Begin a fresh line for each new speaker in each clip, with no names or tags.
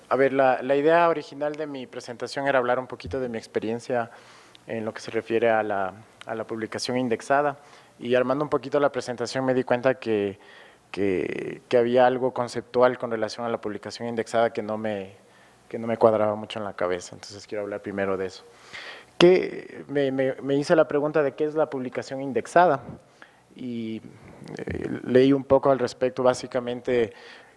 A ver, la idea original de mi presentación era hablar un poquito de mi experiencia en lo que se refiere a la publicación indexada, y armando un poquito la presentación me di cuenta que había algo conceptual con relación a la publicación indexada que no me cuadraba mucho en la cabeza. Entonces quiero hablar primero de eso. Me hice la pregunta de qué es la publicación indexada y leí un poco al respecto. Básicamente,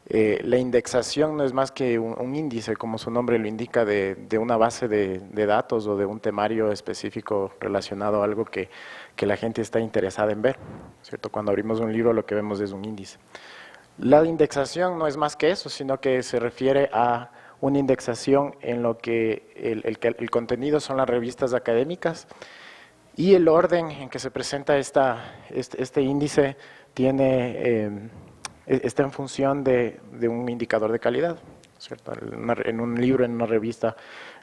la indexación no es más que un índice, como su nombre lo indica, de una base de datos o de un temario específico relacionado a algo que la gente está interesada en ver, ¿cierto? Cuando abrimos un libro lo que vemos es un índice. La indexación no es más que eso, sino que se refiere a una indexación en lo que el contenido son las revistas académicas, y el orden en que se presenta este índice está en función de un indicador de calidad, ¿cierto? En un libro, en una revista,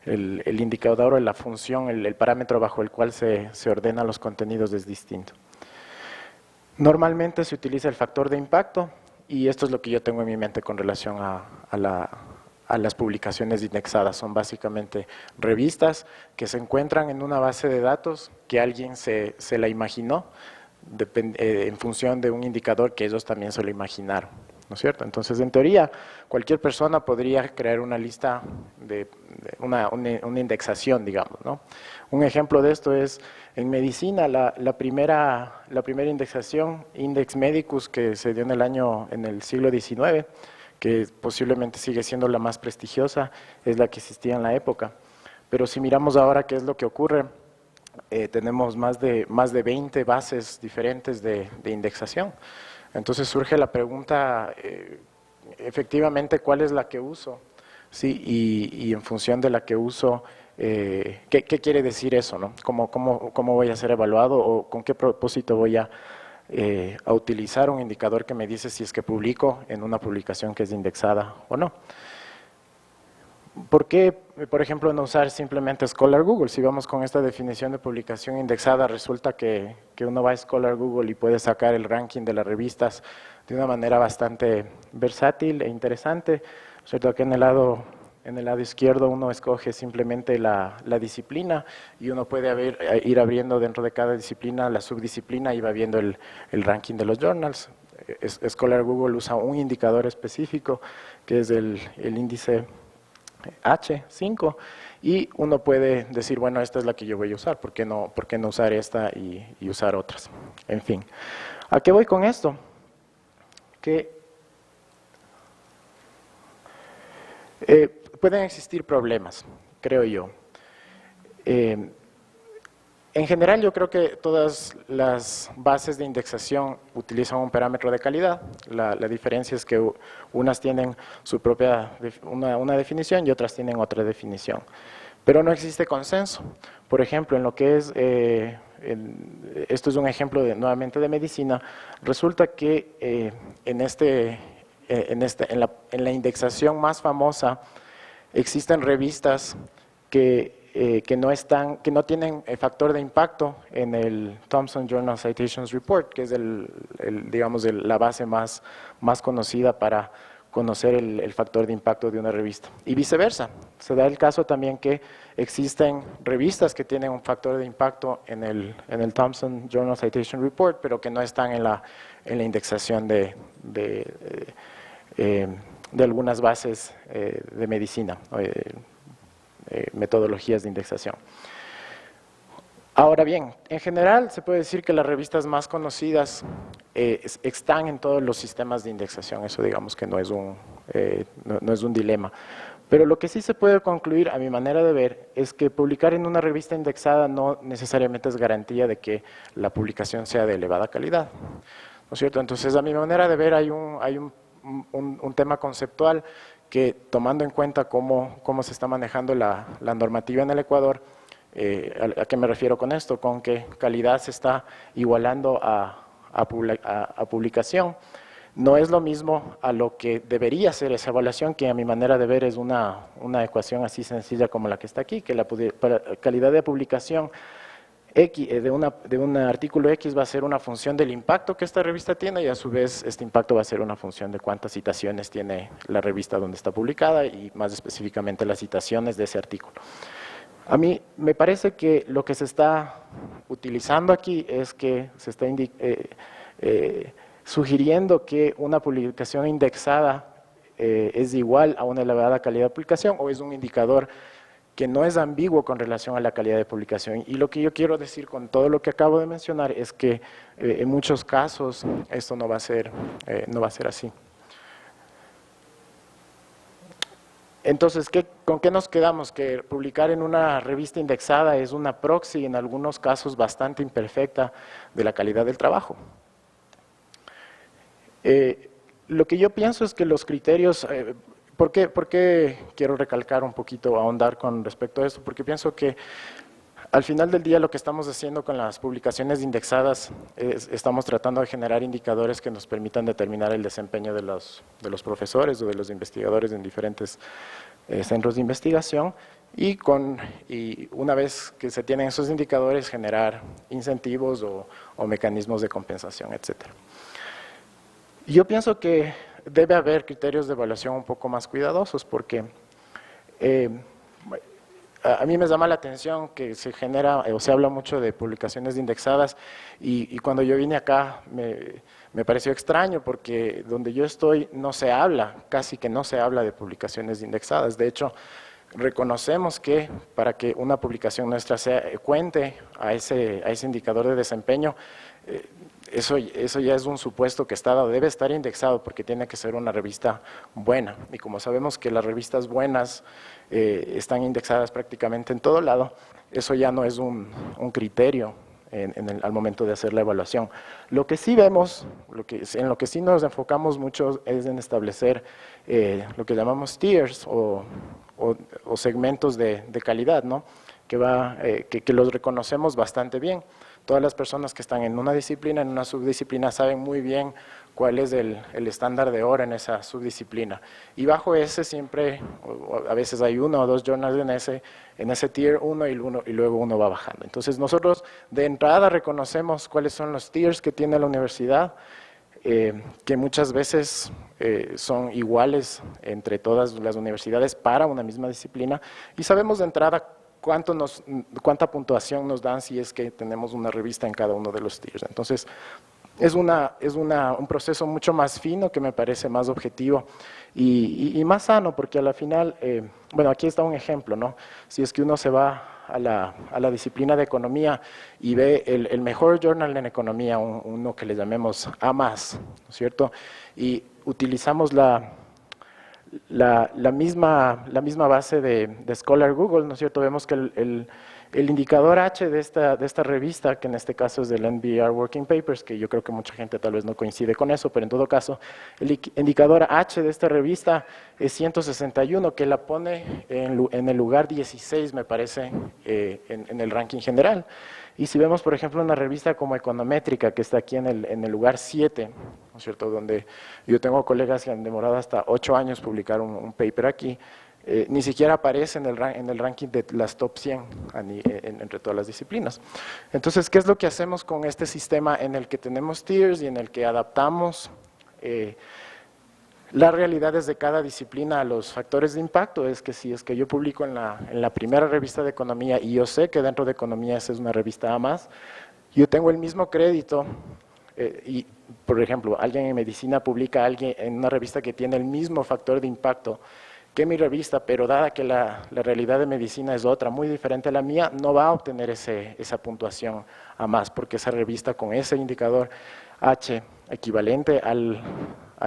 el indicador o la función, el parámetro bajo el cual se ordenan los contenidos es distinto. Normalmente se utiliza el factor de impacto, y esto es lo que yo tengo en mi mente con relación a las publicaciones indexadas. Son básicamente revistas que se encuentran en una base de datos que alguien se la imaginó en función de un indicador que ellos también se lo imaginaron, ¿no es cierto? Entonces, en teoría, cualquier persona podría crear una lista una indexación, digamos, ¿no? Un ejemplo de esto es en medicina, la primera indexación, Index Medicus, que se dio en el siglo XIX, que posiblemente sigue siendo la más prestigiosa, es la que existía en la época. Pero si miramos ahora qué es lo que ocurre, tenemos más de 20 bases diferentes de indexación. Entonces surge la pregunta, efectivamente, ¿cuál es la que uso? Sí, y en función de la que uso, ¿qué quiere decir eso, no? ¿Cómo voy a ser evaluado, o con qué propósito voy a utilizar un indicador que me dice si es que publico en una publicación que es indexada o no? ¿Por qué, por ejemplo, no usar simplemente Scholar Google? Si vamos con esta definición de publicación indexada, resulta que uno va a Scholar Google y puede sacar el ranking de las revistas de una manera bastante versátil e interesante, ¿cierto? Aquí en el lado izquierdo uno escoge simplemente la disciplina, y uno puede ir abriendo dentro de cada disciplina la subdisciplina y va viendo el ranking de los journals. Scholar Google usa un indicador específico que es el índice H5, y uno puede decir, bueno, esta es la que yo voy a usar, ¿por qué no usar esta y usar otras? En fin, ¿a qué voy con esto? Que pueden existir problemas, creo yo. En general, yo creo que todas las bases de indexación utilizan un parámetro de calidad. La diferencia es que unas tienen su propia una definición y otras tienen otra definición. Pero no existe consenso. Por ejemplo, en lo que es, esto es un ejemplo nuevamente de medicina, resulta que en la indexación más famosa existen revistas que no tienen el factor de impacto en el Thomson Journal Citations Report, que es digamos, la base más conocida para conocer el factor de impacto de una revista. Y viceversa, se da el caso también que existen revistas que tienen un factor de impacto en el Thomson Journal Citation Report, pero que no están en la indexación de algunas bases de medicina, metodologías de indexación. Ahora bien, en general se puede decir que las revistas más conocidas están en todos los sistemas de indexación. Eso, digamos, que no es un dilema. Pero lo que sí se puede concluir, a mi manera de ver, es que publicar en una revista indexada no necesariamente es garantía de que la publicación sea de elevada calidad, ¿no es cierto? Entonces, a mi manera de ver, hay un tema conceptual que, tomando en cuenta cómo se está manejando la normativa en el Ecuador, ¿a qué me refiero con esto? Con que calidad se está igualando a publicación. No es lo mismo a lo que debería ser esa evaluación, que a mi manera de ver es una ecuación así sencilla como la que está aquí, que la calidad de publicación de un artículo X va a ser una función del impacto que esta revista tiene y a su vez este impacto va a ser una función de cuántas citaciones tiene la revista donde está publicada y más específicamente las citaciones de ese artículo. A mí me parece que lo que se está utilizando aquí es que se está sugiriendo que una publicación indexada es igual a una elevada calidad de publicación o es un indicador que no es ambiguo con relación a la calidad de publicación. Y lo que yo quiero decir con todo lo que acabo de mencionar es que en muchos casos esto no va a ser así. Entonces, ¿con qué nos quedamos? Que publicar en una revista indexada es una proxy, en algunos casos bastante imperfecta, de la calidad del trabajo. Lo que yo pienso es que los criterios… ¿Por qué quiero recalcar un poquito, ahondar con respecto a esto? Porque pienso que al final del día lo que estamos haciendo con las publicaciones indexadas es estamos tratando de generar indicadores que nos permitan determinar el desempeño de los profesores o de los investigadores en diferentes centros de investigación y una vez que se tienen esos indicadores generar incentivos o mecanismos de compensación, etcétera. Yo pienso que debe haber criterios de evaluación un poco más cuidadosos porque a mí me llama la atención que se genera o se habla mucho de publicaciones indexadas y cuando yo vine acá me pareció extraño porque donde yo estoy no se habla, casi que no se habla de publicaciones indexadas. De hecho, reconocemos que para que una publicación nuestra cuente a ese indicador de desempeño, eso ya es un supuesto que debe estar indexado porque tiene que ser una revista buena. Y como sabemos que las revistas buenas están indexadas prácticamente en todo lado, eso ya no es un criterio al momento de hacer la evaluación. Lo que sí vemos, en lo que sí nos enfocamos mucho es en establecer lo que llamamos tiers o segmentos de calidad, ¿no? que los reconocemos bastante bien. Todas las personas que están en una disciplina, en una subdisciplina, saben muy bien cuál es el estándar de hora en esa subdisciplina. Y bajo ese siempre, a veces hay uno o dos journals en ese tier 1 y luego uno va bajando. Entonces nosotros de entrada reconocemos cuáles son los tiers que tiene la universidad, que muchas veces son iguales entre todas las universidades para una misma disciplina y sabemos de entrada cuánta puntuación nos dan si es que tenemos una revista en cada uno de los tiers. Entonces, es un proceso mucho más fino que me parece más objetivo y más sano, porque a la final, bueno, aquí está un ejemplo, ¿no? Si es que uno se va a la disciplina de economía y ve el mejor journal en economía, uno que le llamemos A+, ¿no es cierto? Y utilizamos la misma base de Scholar Google, ¿no es cierto? Vemos que el indicador H de esta revista, que en este caso es del NBER Working Papers, que yo creo que mucha gente tal vez no coincide con eso, pero en todo caso, el indicador H de esta revista es 161, que la pone en el lugar 16, me parece, en el ranking general. Y si vemos, por ejemplo, una revista como Econométrica, que está aquí en el lugar 7, ¿no es cierto?, donde yo tengo colegas que han demorado hasta 8 años publicar un paper aquí, ni siquiera aparece en el ranking de las top 100 entre todas las disciplinas. Entonces, ¿qué es lo que hacemos con este sistema en el que tenemos tiers y en el que adaptamos las realidades de cada disciplina a los factores de impacto? Es que si es que yo publico en la primera revista de economía y yo sé que dentro de economía esa es una revista A+, yo tengo el mismo crédito y, por ejemplo, alguien en medicina publica en una revista que tiene el mismo factor de impacto que mi revista, pero dada que la realidad de medicina es otra, muy diferente a la mía, no va a obtener esa puntuación A+, porque esa revista con ese indicador H equivalente al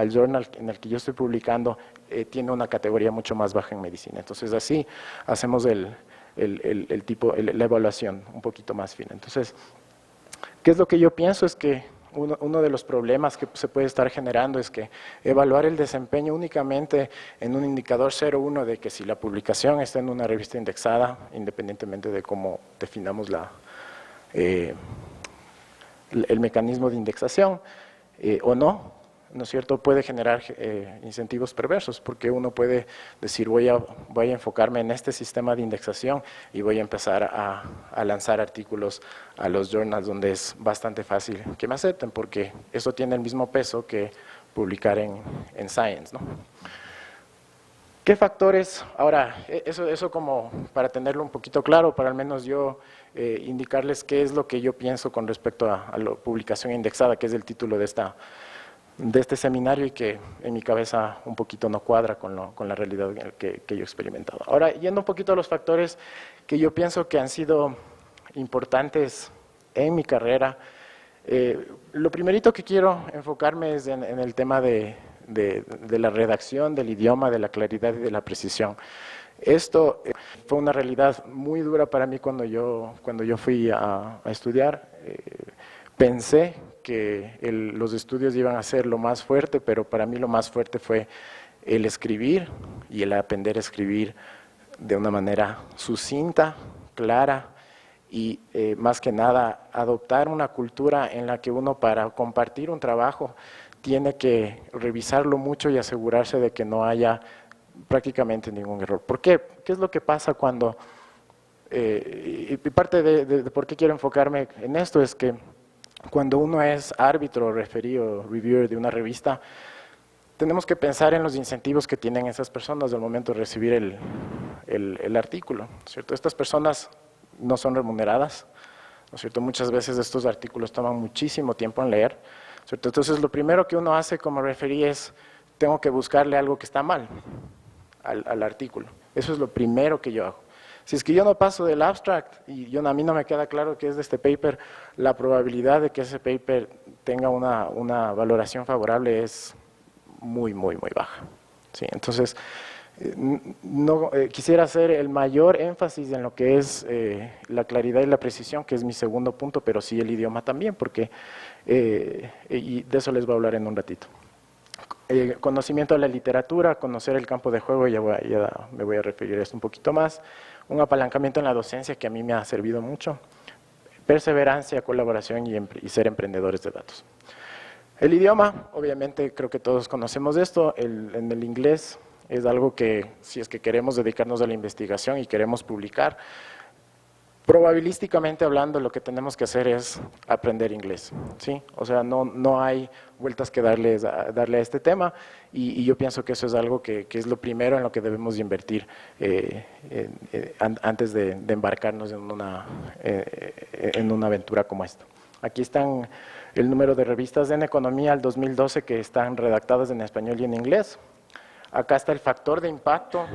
journal en el que yo estoy publicando tiene una categoría mucho más baja en medicina. Entonces así hacemos la evaluación un poquito más fina. Entonces, ¿qué es lo que yo pienso? Es que uno de los problemas que se puede estar generando es que evaluar el desempeño únicamente en un indicador 0,1 de que si la publicación está en una revista indexada, independientemente de cómo definamos el mecanismo de indexación o no, ¿no es cierto?, puede generar incentivos perversos, porque uno puede decir, voy a enfocarme en este sistema de indexación y voy a empezar a lanzar artículos a los journals donde es bastante fácil que me acepten, porque eso tiene el mismo peso que publicar en Science, ¿no? ¿Qué factores? Ahora, eso como para tenerlo un poquito claro, para al menos yo indicarles qué es lo que yo pienso con respecto a la publicación indexada, que es el título de este seminario y que en mi cabeza un poquito no cuadra con la realidad que yo he experimentado. Ahora, yendo un poquito a los factores que yo pienso que han sido importantes en mi carrera, lo primerito que quiero enfocarme es en el tema de la redacción, del idioma, de la claridad y de la precisión. Esto fue una realidad muy dura para mí cuando yo fui a estudiar. Pensé que los estudios iban a ser lo más fuerte, pero para mí lo más fuerte fue el escribir y el aprender a escribir de una manera sucinta, clara y más que nada adoptar una cultura en la que uno para compartir un trabajo tiene que revisarlo mucho y asegurarse de que no haya prácticamente ningún error. ¿Por qué? ¿Qué es lo que pasa cuando, y parte de por qué quiero enfocarme en esto es que cuando uno es árbitro, referido, reviewer de una revista, tenemos que pensar en los incentivos que tienen esas personas al momento de recibir el artículo, ¿cierto? Estas personas no son remuneradas, ¿no es cierto? Muchas veces estos artículos toman muchísimo tiempo en leer, ¿cierto? Entonces, lo primero que uno hace como referee es, tengo que buscarle algo que está mal al artículo. Eso es lo primero que yo hago. Si es que yo no paso del abstract y a mí no me queda claro qué es de este paper, la probabilidad de que ese paper tenga una valoración favorable es muy, muy, muy baja. ¿Sí? Entonces, quisiera hacer el mayor énfasis en lo que es la claridad y la precisión, que es mi segundo punto, pero sí el idioma también, porque y de eso les voy a hablar en un ratito. Conocimiento de la literatura, conocer el campo de juego, ya me voy a referir a esto un poquito más. Un apalancamiento en la docencia que a mí me ha servido mucho. Perseverancia, colaboración y ser emprendedores de datos. El idioma, obviamente creo que todos conocemos esto, en el inglés es algo que si es que queremos dedicarnos a la investigación y queremos publicar, probabilísticamente hablando lo que tenemos que hacer es aprender inglés, ¿sí? O sea, no hay vueltas que darle a este tema y yo pienso que eso es algo que es lo primero en lo que debemos invertir antes de embarcarnos en una aventura como esta. Aquí están el número de revistas en economía al 2012 que están redactadas en español y en inglés. Acá está el factor de impacto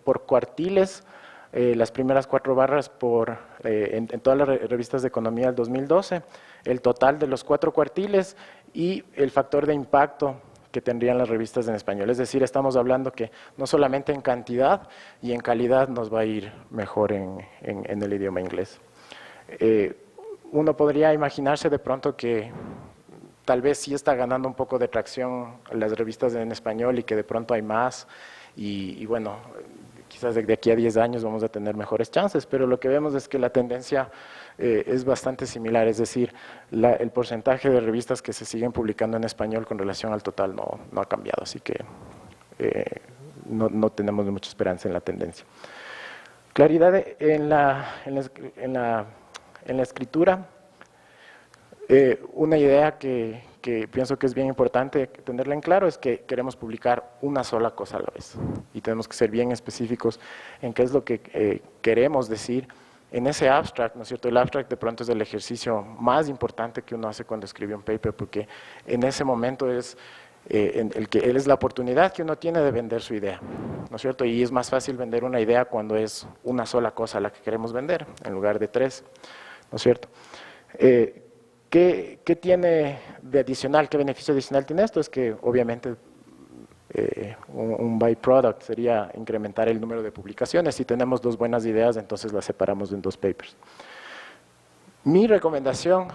por cuartiles, las primeras 4 barras en todas las revistas de economía del 2012, el total de los 4 cuartiles y el factor de impacto que tendrían las revistas en español. Es decir, estamos hablando que no solamente en cantidad y en calidad nos va a ir mejor en el idioma inglés. Uno podría imaginarse de pronto que tal vez sí está ganando un poco de tracción las revistas en español y que de pronto hay más y bueno, quizás de aquí a 10 años vamos a tener mejores chances, pero lo que vemos es que la tendencia es bastante similar, es decir, el porcentaje de revistas que se siguen publicando en español con relación al total no ha cambiado, así que no tenemos mucha esperanza en la tendencia. Claridad en la escritura. Una idea que pienso que es bien importante tenerla en claro es que queremos publicar una sola cosa a la vez y tenemos que ser bien específicos en qué es lo que queremos decir en ese abstract, ¿no es cierto? El abstract de pronto es el ejercicio más importante que uno hace cuando escribe un paper porque en ese momento es es la oportunidad que uno tiene de vender su idea, ¿no es cierto? Y es más fácil vender una idea cuando es una sola cosa la que queremos vender en lugar de 3, ¿no es cierto? ¿Qué tiene de adicional, qué beneficio adicional tiene esto? Es que obviamente un byproduct sería incrementar el número de publicaciones. Si tenemos 2 buenas ideas, entonces las separamos en 2 papers. Mi recomendación,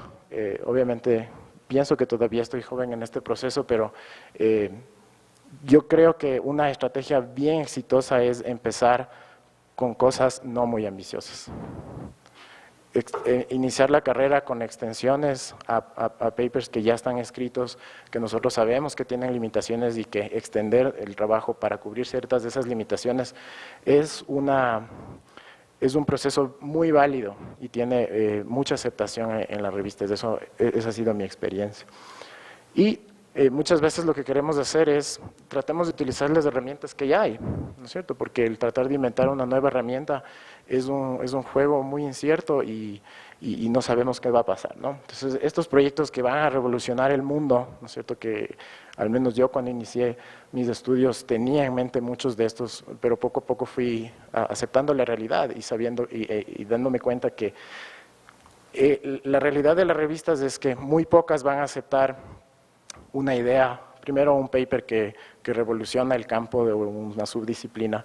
obviamente pienso que todavía estoy joven en este proceso, pero yo creo que una estrategia bien exitosa es empezar con cosas no muy ambiciosas. iniciar la carrera con extensiones a papers que ya están escritos, que nosotros sabemos que tienen limitaciones y que extender el trabajo para cubrir ciertas de esas limitaciones es un proceso muy válido y tiene mucha aceptación en las revistas. Esa ha sido mi experiencia. Y muchas veces lo que queremos hacer es, tratamos de utilizar las herramientas que ya hay, ¿no es cierto? Porque el tratar de inventar una nueva herramienta es un juego muy incierto y no sabemos qué va a pasar, ¿no? Entonces, estos proyectos que van a revolucionar el mundo, ¿no es cierto? Que al menos yo cuando inicié mis estudios tenía en mente muchos de estos, pero poco a poco fui aceptando la realidad y sabiendo y dándome cuenta que la realidad de las revistas es que muy pocas van a aceptar una idea, primero un paper que revoluciona el campo de una subdisciplina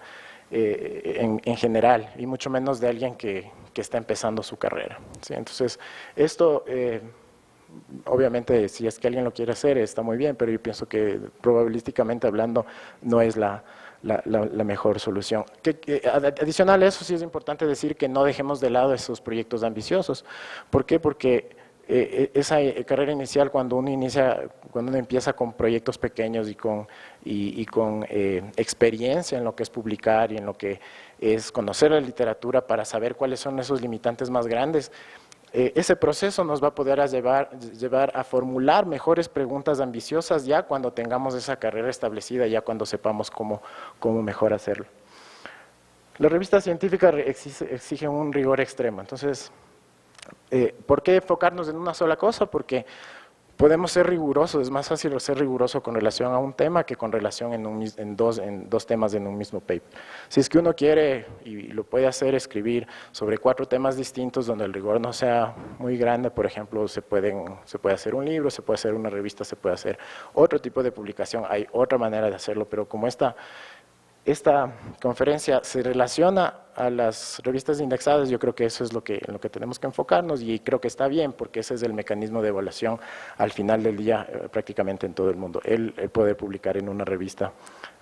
en general, y mucho menos de alguien que está empezando su carrera, ¿sí? Entonces, esto, obviamente, si es que alguien lo quiere hacer, está muy bien, pero yo pienso que probabilísticamente hablando no es la mejor solución. Adicional a eso, sí es importante decir que no dejemos de lado esos proyectos ambiciosos. ¿Por qué? Porque esa carrera inicial, cuando uno empieza con proyectos pequeños y con experiencia en lo que es publicar y en lo que es conocer la literatura para saber cuáles son esos limitantes más grandes, ese proceso nos va a poder llevar a formular mejores preguntas ambiciosas ya cuando tengamos esa carrera establecida, ya cuando sepamos cómo mejor hacerlo. La revista científica exige un rigor extremo, entonces, ¿por qué enfocarnos en una sola cosa? Porque podemos ser rigurosos, es más fácil ser riguroso con relación a un tema que con relación en dos temas en un mismo paper. Si es que uno quiere, y lo puede hacer, escribir sobre 4 temas distintos donde el rigor no sea muy grande, por ejemplo, se puede hacer un libro, se puede hacer una revista, se puede hacer otro tipo de publicación, hay otra manera de hacerlo, pero como esta conferencia se relaciona a las revistas indexadas, yo creo que eso es en lo que tenemos que enfocarnos y creo que está bien porque ese es el mecanismo de evaluación al final del día prácticamente en todo el mundo, el poder publicar en una revista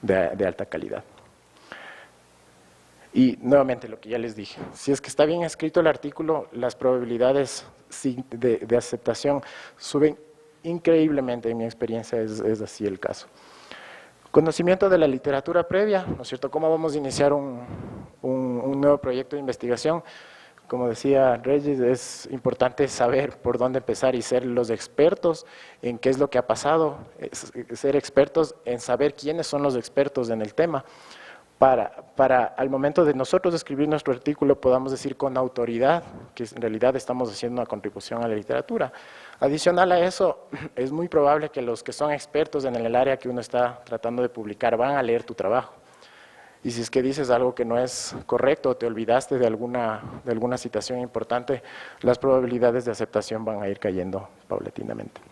de alta calidad. Y nuevamente lo que ya les dije, si es que está bien escrito el artículo, las probabilidades de aceptación suben increíblemente, en mi experiencia es así el caso. Conocimiento de la literatura previa, ¿no es cierto? ¿Cómo vamos a iniciar un nuevo proyecto de investigación? Como decía Regis, es importante saber por dónde empezar y ser los expertos en qué es lo que ha pasado, ser expertos en saber quiénes son los expertos en el tema, para al momento de nosotros escribir nuestro artículo podamos decir con autoridad que en realidad estamos haciendo una contribución a la literatura. Adicional a eso, es muy probable que los que son expertos en el área que uno está tratando de publicar van a leer tu trabajo. Y si es que dices algo que no es correcto o te olvidaste de alguna citación importante, las probabilidades de aceptación van a ir cayendo paulatinamente.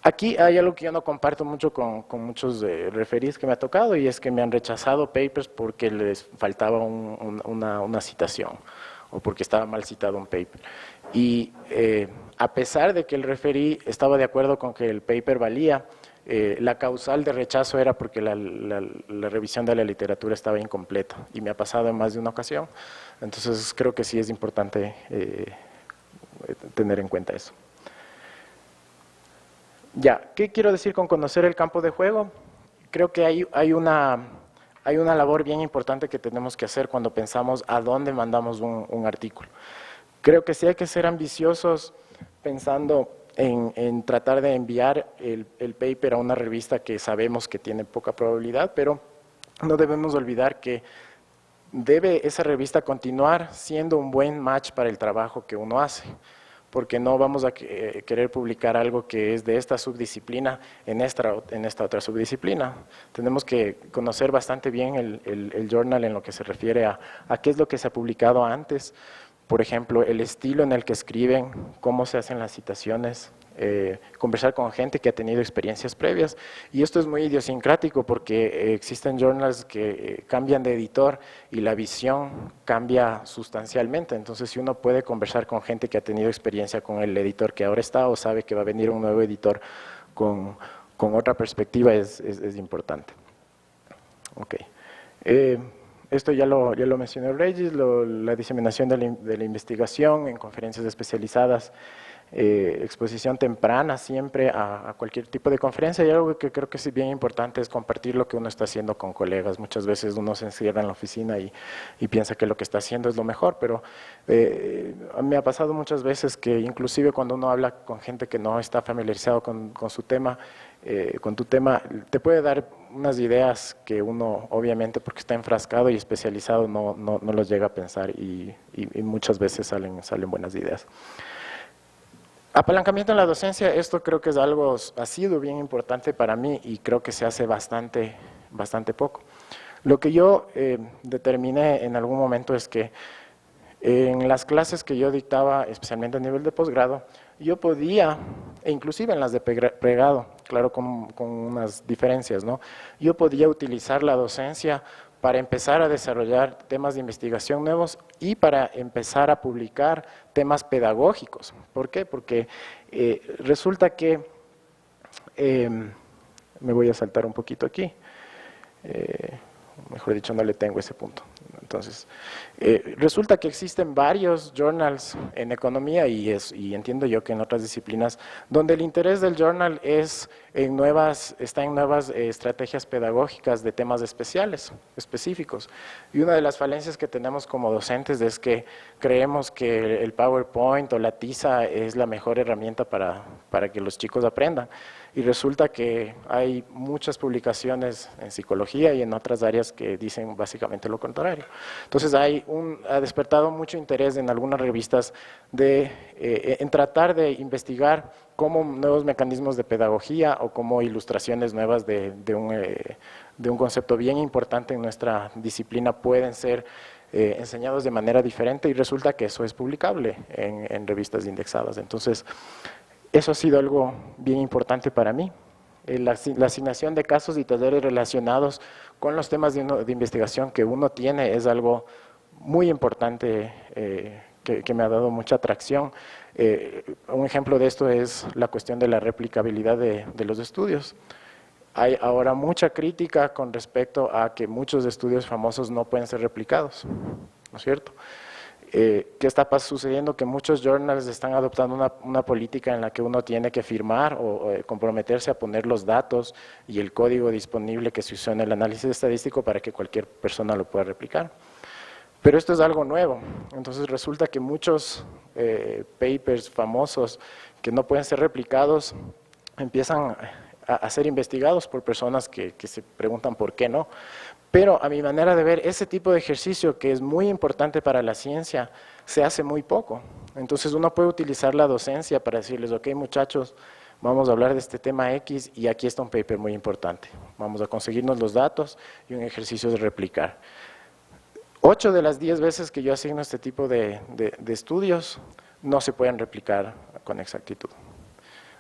Aquí hay algo que yo no comparto mucho con muchos referees que me ha tocado y es que me han rechazado papers porque les faltaba una citación o porque estaba mal citado un paper. Y a pesar de que el referee estaba de acuerdo con que el paper valía, la causal de rechazo era porque la revisión de la literatura estaba incompleta y me ha pasado en más de una ocasión. Entonces creo que sí es importante tener en cuenta eso. Ya, ¿qué quiero decir con conocer el campo de juego? Creo que hay una labor bien importante que tenemos que hacer cuando pensamos a dónde mandamos un artículo. Creo que sí hay que ser ambiciosos pensando en tratar de enviar el paper a una revista que sabemos que tiene poca probabilidad, pero no debemos olvidar que debe esa revista continuar siendo un buen match para el trabajo que uno hace, porque no vamos a querer publicar algo que es de esta subdisciplina en esta otra subdisciplina. Tenemos que conocer bastante bien el journal en lo que se refiere a qué es lo que se ha publicado antes, por ejemplo, el estilo en el que escriben, cómo se hacen las citaciones, conversar con gente que ha tenido experiencias previas. Y esto es muy idiosincrático porque existen journals que cambian de editor y la visión cambia sustancialmente. Entonces, si uno puede conversar con gente que ha tenido experiencia con el editor que ahora está o sabe que va a venir un nuevo editor con otra perspectiva es importante. Okay. esto ya lo mencionó Regis, la diseminación de la investigación en conferencias especializadas, exposición temprana siempre a cualquier tipo de conferencia, y algo que creo que es bien importante es compartir lo que uno está haciendo con colegas. Muchas veces uno se encierra en la oficina y piensa que lo que está haciendo es lo mejor, pero me ha pasado muchas veces que inclusive cuando uno habla con gente que no está familiarizado con su tema, con tu tema, te puede dar unas ideas que uno obviamente porque está enfrascado y especializado no los llega a pensar, y muchas veces salen buenas ideas. Apalancamiento en la docencia, esto creo que es algo, ha sido bien importante para mí y creo que se hace bastante poco. Lo que yo determiné en algún momento es que en las clases que yo dictaba, especialmente a nivel de posgrado, yo podía, e inclusive en las de pregrado, claro, con unas diferencias, ¿no? Yo podía utilizar la docencia para empezar a desarrollar temas de investigación nuevos y para empezar a publicar temas pedagógicos. ¿Por qué? Porque resulta que, me voy a saltar un poquito aquí, mejor dicho, no le tengo ese punto. Entonces, resulta que existen varios journals en economía y entiendo yo que en otras disciplinas, donde el interés del journal está en nuevas estrategias pedagógicas de temas específicos. Y una de las falencias que tenemos como docentes es que creemos que el PowerPoint o la tiza es la mejor herramienta para que los chicos aprendan. Y resulta que hay muchas publicaciones en psicología y en otras áreas que dicen básicamente lo contrario. Entonces ha despertado mucho interés en algunas revistas en tratar de investigar cómo nuevos mecanismos de pedagogía o cómo ilustraciones nuevas de un concepto bien importante en nuestra disciplina pueden ser enseñados de manera diferente, y resulta que eso es publicable en revistas indexadas. Entonces, eso ha sido algo bien importante para mí. La asignación de casos y talleres relacionados con los temas de investigación que uno tiene es algo muy importante que me ha dado mucha atracción. Un ejemplo de esto es la cuestión de la replicabilidad de los estudios. Hay ahora mucha crítica con respecto a que muchos estudios famosos no pueden ser replicados, ¿no es cierto? ¿Qué está sucediendo? Que muchos journals están adoptando una política en la que uno tiene que firmar o comprometerse a poner los datos y el código disponible que se usó en el análisis estadístico para que cualquier persona lo pueda replicar. Pero esto es algo nuevo, entonces resulta que muchos papers famosos que no pueden ser replicados empiezan a ser investigados por personas que se preguntan por qué no. Pero a mi manera de ver, ese tipo de ejercicio que es muy importante para la ciencia, se hace muy poco. Entonces uno puede utilizar la docencia para decirles, ok muchachos, vamos a hablar de este tema X y aquí está un paper muy importante. Vamos a conseguirnos los datos y un ejercicio de replicar. 8 de las 10 veces que yo asigno este tipo de estudios no se pueden replicar con exactitud.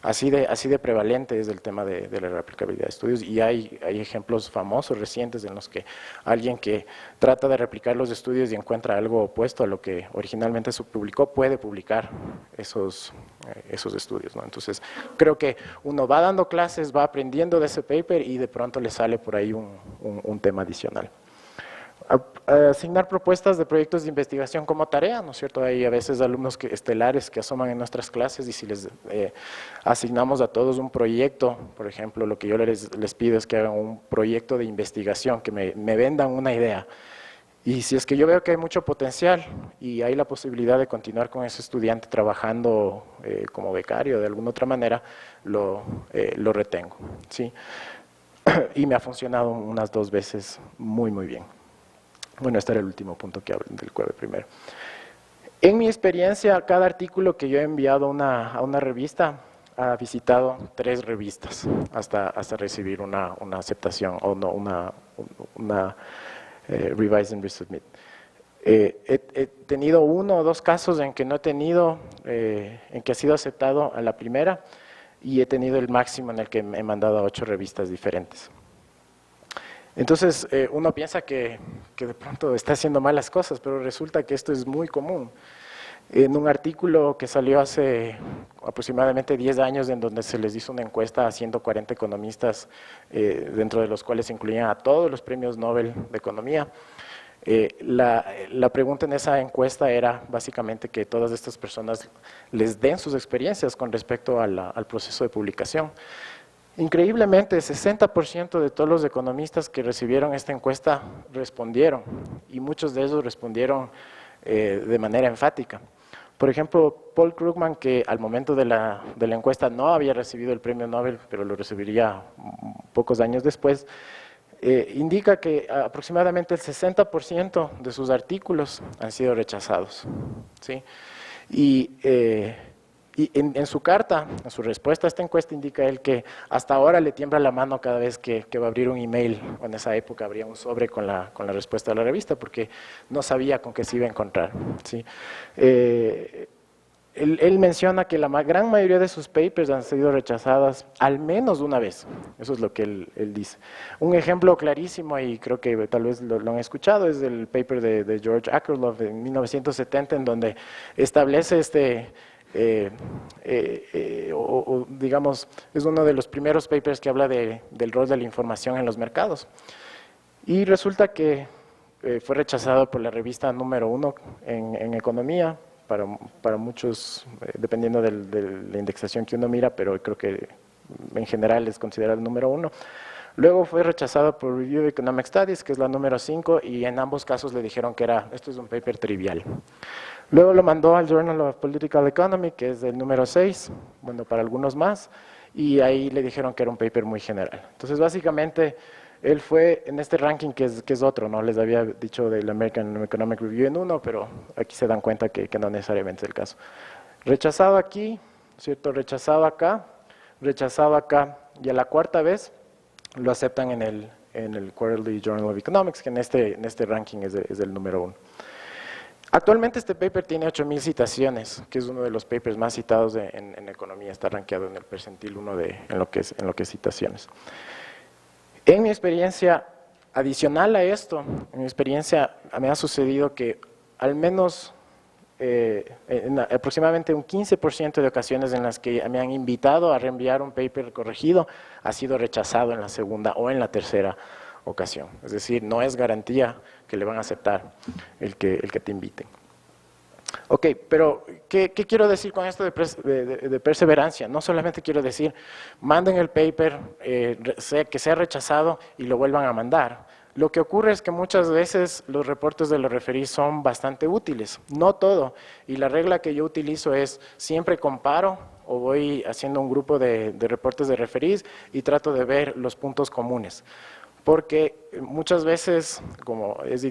Así de prevalente es el tema de la replicabilidad de estudios, y hay ejemplos famosos recientes en los que alguien que trata de replicar los estudios y encuentra algo opuesto a lo que originalmente se publicó puede publicar esos estudios, ¿no? Entonces creo que uno va dando clases, va aprendiendo de ese paper y de pronto le sale por ahí un tema adicional. Asignar propuestas de proyectos de investigación como tarea, ¿no es cierto? Hay a veces alumnos estelares que asoman en nuestras clases, y si les asignamos a todos un proyecto, por ejemplo, lo que yo les pido es que hagan un proyecto de investigación, que me vendan una idea. Y si es que yo veo que hay mucho potencial y hay la posibilidad de continuar con ese estudiante trabajando como becario de alguna otra manera, lo retengo, ¿sí? Y me ha funcionado unas 2 veces muy bien. Bueno, este era el último punto que hablo del CUEVE primero. En mi experiencia, cada artículo que yo he enviado a una revista ha visitado 3 revistas hasta recibir una aceptación o no, una revise and resubmit. He tenido 1 o 2 casos en que no he tenido, en que ha sido aceptado a la primera, y he tenido el máximo en el que he mandado a 8 revistas diferentes. Entonces uno piensa que de pronto está haciendo mal las cosas, pero resulta que esto es muy común. En un artículo que salió hace aproximadamente 10 años, en donde se les hizo una encuesta a 140 economistas, dentro de los cuales se incluían a todos los premios Nobel de Economía, La pregunta en esa encuesta era básicamente que todas estas personas les den sus experiencias con respecto al proceso de publicación. Increíblemente, 60% de todos los economistas que recibieron esta encuesta respondieron, y muchos de ellos respondieron de manera enfática. Por ejemplo, Paul Krugman, que al momento de la encuesta no había recibido el premio Nobel, pero lo recibiría pocos años después, indica que aproximadamente el 60% de sus artículos han sido rechazados, ¿sí? Y en su carta, en su respuesta a esta encuesta, indica él que hasta ahora le tiembla la mano cada vez que va a abrir un email, o en esa época abría un sobre con la respuesta de la revista, porque no sabía con qué se iba a encontrar, ¿sí? Él menciona que la gran mayoría de sus papers han sido rechazadas al menos una vez. Eso es lo que él dice. Un ejemplo clarísimo, y creo que tal vez lo han escuchado, es el paper de George Akerlof en 1970, en donde establece digamos, es uno de los primeros papers que habla del rol de la información en los mercados. Y resulta que fue rechazado por la revista número 1 en economía, para muchos, dependiendo de la indexación que uno mira, pero creo que en general es considerado el número 1. Luego fue rechazado por Review of Economic Studies, que es la número 5, y en ambos casos le dijeron que esto es un paper trivial. Luego lo mandó al Journal of Political Economy, que es el número 6, bueno, para algunos más, y ahí le dijeron que era un paper muy general. Entonces, básicamente, él fue en este ranking que es otro, ¿no? Les había dicho del American Economic Review en 1, pero aquí se dan cuenta que no necesariamente es el caso. Rechazado aquí, ¿cierto? Rechazado acá, y a la cuarta vez lo aceptan en el Quarterly Journal of Economics, que en este ranking es el número 1. Actualmente este paper tiene 8,000 citaciones, que es uno de los papers más citados en economía, está rankeado en el percentil 1 en lo que es citaciones. En mi experiencia, adicional a esto, en mi experiencia me ha sucedido que al menos en aproximadamente un 15% de ocasiones en las que me han invitado a reenviar un paper corregido, ha sido rechazado en la segunda o en la tercera ocasión. Es decir, no es garantía que le van a aceptar el que te inviten. Ok, pero ¿qué quiero decir con esto de perseverancia? No solamente quiero decir, manden el paper, que sea rechazado y lo vuelvan a mandar. Lo que ocurre es que muchas veces los reportes de los referís son bastante útiles, no todo. Y la regla que yo utilizo es, siempre comparo o voy haciendo un grupo de reportes de referís y trato de ver los puntos comunes. Porque muchas veces, como es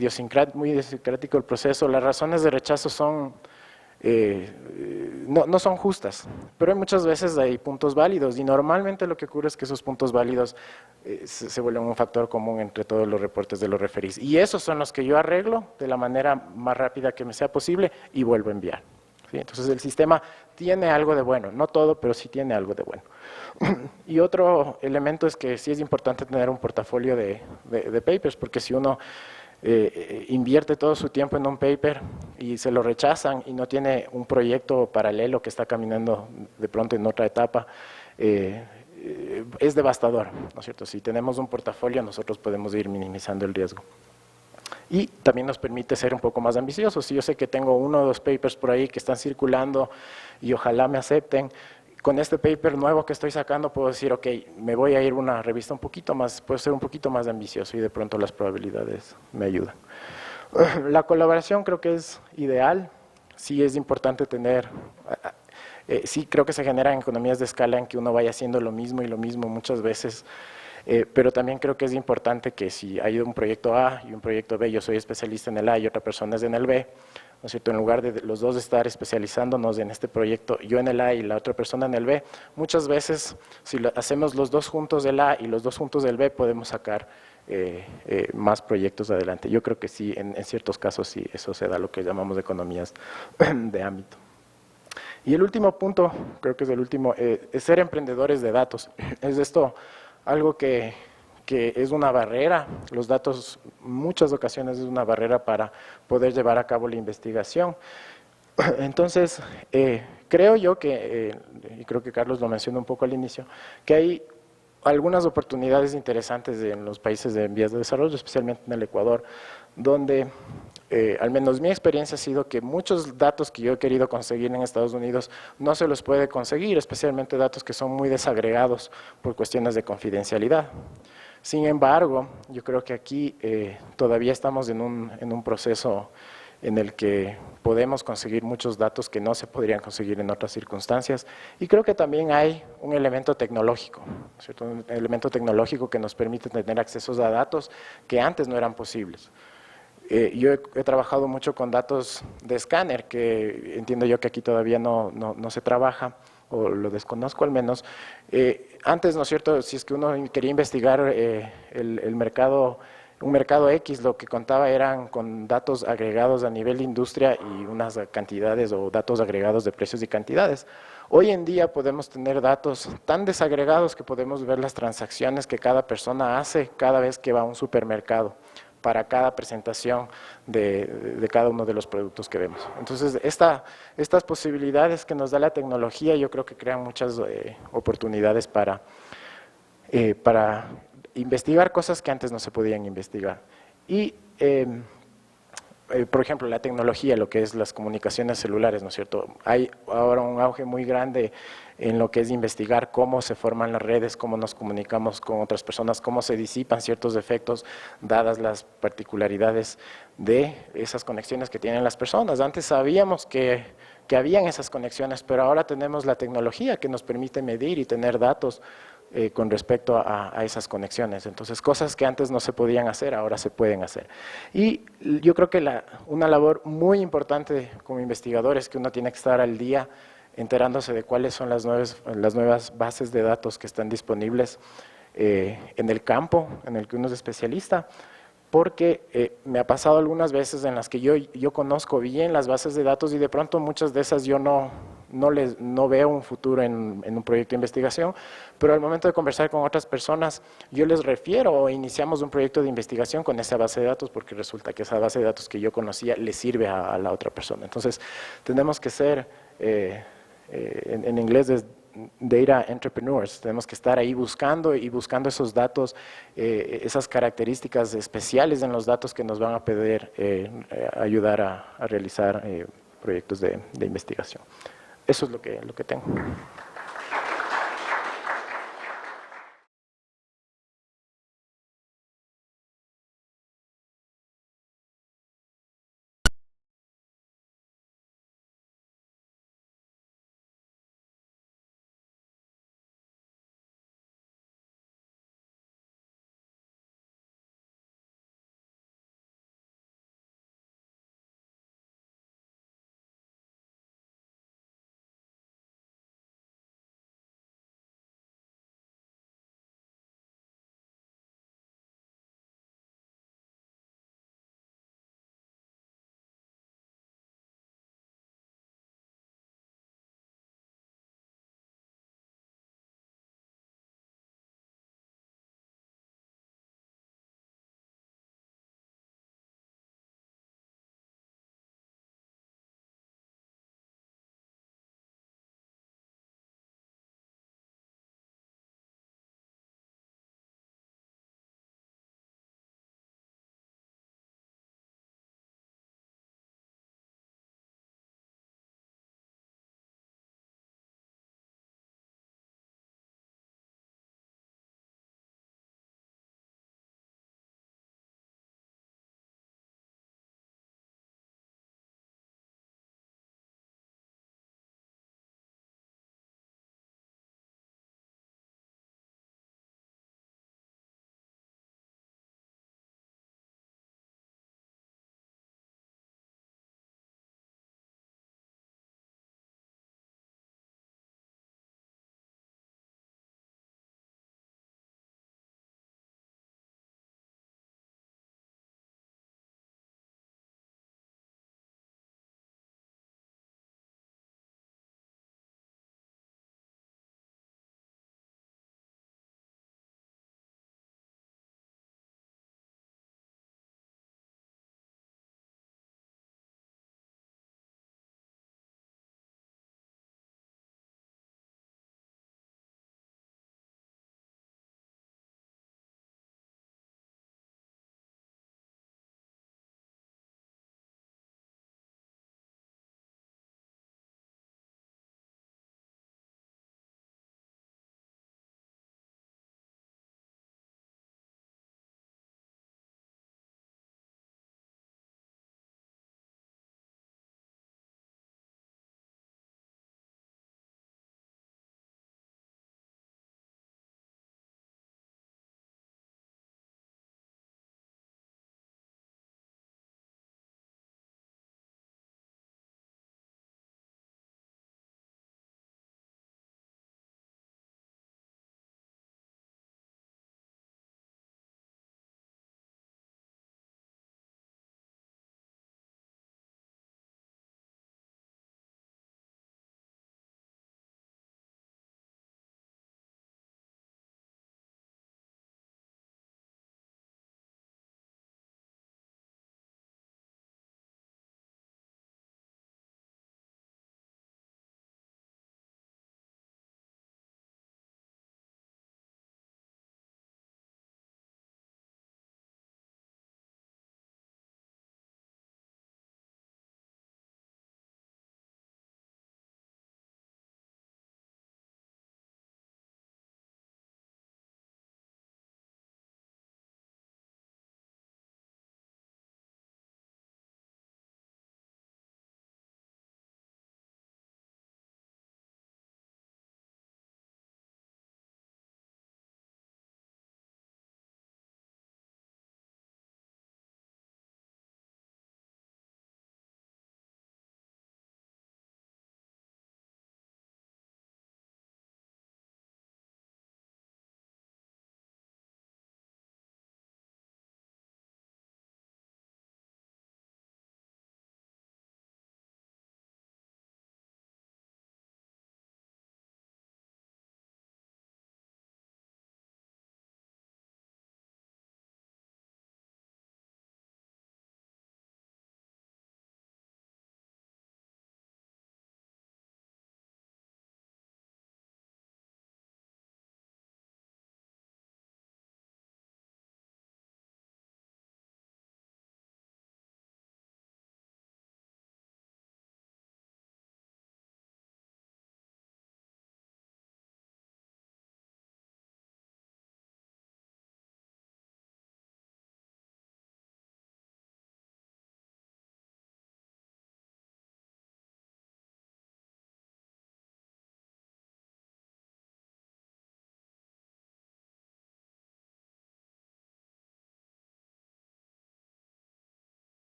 muy idiosincrático el proceso, las razones de rechazo no son justas, pero muchas veces hay puntos válidos, y normalmente lo que ocurre es que esos puntos válidos se vuelven un factor común entre todos los reportes de los referís. Y esos son los que yo arreglo de la manera más rápida que me sea posible y vuelvo a enviar. ¿Sí? Entonces el sistema tiene algo de bueno, no todo, pero sí tiene algo de bueno. Y otro elemento es que sí es importante tener un portafolio de papers, porque si uno invierte todo su tiempo en un paper y se lo rechazan y no tiene un proyecto paralelo que está caminando de pronto en otra etapa, es devastador, ¿no es cierto? Si tenemos un portafolio, nosotros podemos ir minimizando el riesgo. Y también nos permite ser un poco más ambiciosos. Si yo sé que tengo 1 o 2 papers por ahí que están circulando y ojalá me acepten, con este paper nuevo que estoy sacando puedo decir, ok, me voy a ir a una revista un poquito más, puedo ser un poquito más ambicioso, y de pronto las probabilidades me ayudan. La colaboración creo que es ideal, sí es importante tener, sí creo que se generan economías de escala en que uno vaya haciendo lo mismo y lo mismo muchas veces, pero también creo que es importante que si hay un proyecto A y un proyecto B, yo soy especialista en el A y otra persona es en el B, ¿no es cierto? En lugar de los dos estar especializándonos en este proyecto, yo en el A y la otra persona en el B, muchas veces si hacemos los dos juntos del A y los dos juntos del B, podemos sacar más proyectos adelante. Yo creo que sí, en ciertos casos sí, eso se da lo que llamamos economías de ámbito. Y el último punto, creo que es el último, es ser emprendedores de datos. Es esto algo que es una barrera, los datos en muchas ocasiones es una barrera para poder llevar a cabo la investigación. Entonces, creo yo que, y creo que Carlos lo mencionó un poco al inicio, que hay algunas oportunidades interesantes en los países de vías de desarrollo, especialmente en el Ecuador, donde al menos mi experiencia ha sido que muchos datos que yo he querido conseguir en Estados Unidos no se los puede conseguir, especialmente datos que son muy desagregados por cuestiones de confidencialidad. Sin embargo, yo creo que aquí todavía estamos en un proceso en el que podemos conseguir muchos datos que no se podrían conseguir en otras circunstancias. Y creo que también hay un elemento tecnológico, ¿cierto? Un elemento tecnológico que nos permite tener accesos a datos que antes no eran posibles. Yo he trabajado mucho con datos de escáner, que entiendo yo que aquí todavía no se trabaja, o lo desconozco al menos. Antes, ¿no es cierto?, si es que uno quería investigar el mercado, un mercado X, lo que contaba eran con datos agregados a nivel de industria y unas cantidades o datos agregados de precios y cantidades. Hoy en día podemos tener datos tan desagregados que podemos ver las transacciones que cada persona hace cada vez que va a un supermercado, para cada presentación de cada uno de los productos que vemos. Entonces, estas posibilidades que nos da la tecnología, yo creo que crean muchas oportunidades para investigar cosas que antes no se podían investigar. Y, por ejemplo, la tecnología, lo que es las comunicaciones celulares, ¿no es cierto? Hay ahora un auge muy grande en lo que es investigar cómo se forman las redes, cómo nos comunicamos con otras personas, cómo se disipan ciertos efectos, dadas las particularidades de esas conexiones que tienen las personas. Antes sabíamos que habían esas conexiones, pero ahora tenemos la tecnología que nos permite medir y tener datos con respecto a esas conexiones. Entonces, cosas que antes no se podían hacer, ahora se pueden hacer. Y yo creo que una labor muy importante como investigador es que uno tiene que estar al día enterándose de cuáles son las nuevas bases de datos que están disponibles en el campo en el que uno es especialista, porque me ha pasado algunas veces en las que yo conozco bien las bases de datos y de pronto muchas de esas yo no veo un futuro en un proyecto de investigación, pero al momento de conversar con otras personas, yo les refiero o iniciamos un proyecto de investigación con esa base de datos porque resulta que esa base de datos que yo conocía le sirve a la otra persona. Entonces, tenemos que ser, en inglés es data entrepreneurs, tenemos que estar ahí buscando esos datos, esas características especiales en los datos que nos van a poder ayudar a realizar proyectos de investigación. Eso es lo que tengo.